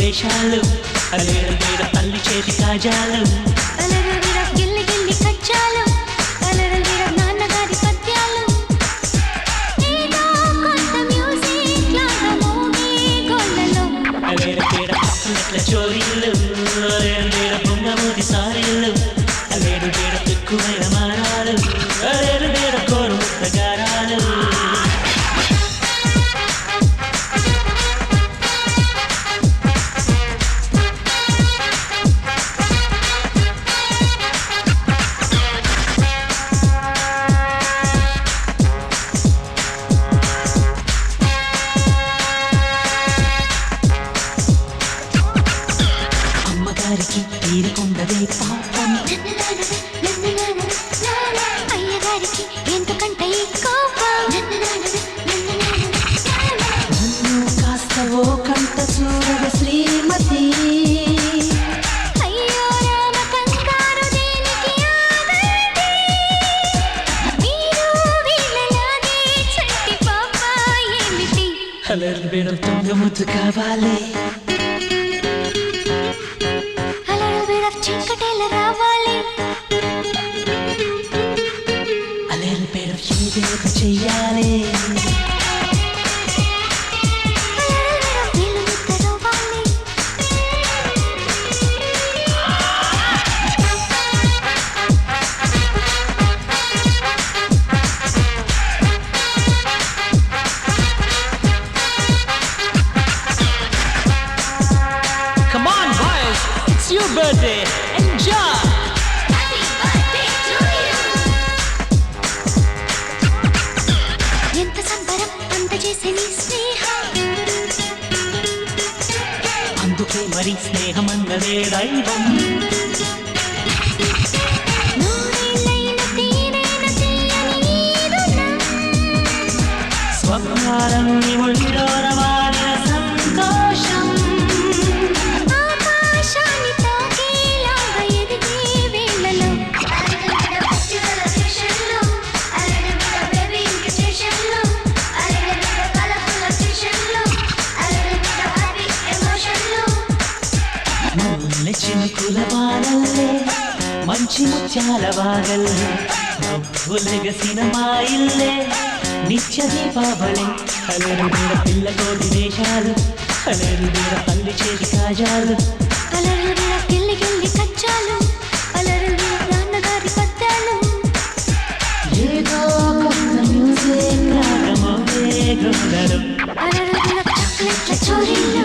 వేషాలు అలేరు వేడ తల్లి చేతి కాజాలు అలరు విర గిల్లి గిల్లి కచ్చాలు అలరు విర నాన్నగారి పద్యాలు ఏదో కొత్త మ్యూజిక్ లాగా మోగే గొల్లలో అలేరు వేడ పక్కనట్ల చోరీలు అలేరు వేడ బొంగమూది సారీలు అలేరు వేడ ఎక్కువైన మారాలు అలేరు వేడ కోరు ముద్దగారాలు అమ్మగారికి తీరుకుండదే పాపం అయ్యగారికి ఎందుకంటే ఈ కోపం నన్ను కాస్త ఓ కంట చూడగ శ్రీమతి అయ్యో రామ కంగారు దేనికి ఆగండి మీరు వీళ్ళలాగే చంటి పాప ఏమిటి అలరు వేడ దొంగ ముద్దు కావాలి అలరు విర చీకటేల రావాలి అలేరు వేడ ఏదేక చెయ్యాలి అలరు విర వేలు ముద్దరవ్వాలి Come on, boys! It's your birthday! Enjoy! ఎంత సంబరం అంత చేసే నీ స్నేహం అందుకే మరి స్నేహమన్నదే దైవం నూరేళ్ళైన తీరైన తీయని ఈ రుణం స్వప్నాలన్నీ ఒళ్ళోన వాడిన సంతోషం ఆకాశాన్ని తాకేలాగా ఎదిగే వేళలో ముల్లె చినుకుల వానల్లే మంచి ముత్యాల వాగల్లే నవ్వులెగసిన మా ఇల్లే నిత్య దీపావళి అలరు వీర పిల్ల కోటి వేషాలు అలరు వీర తల్లి చేతి కాజాలు అలరు విర గిల్లి గిల్లి కచ్చాలు అలరు విర నాన్నగారి పద్యాలు ఏదో కొత్త మ్యూజిక్ రాగమోగే గుండెలు అలరు విర చాక్లెట్ల చోరీలు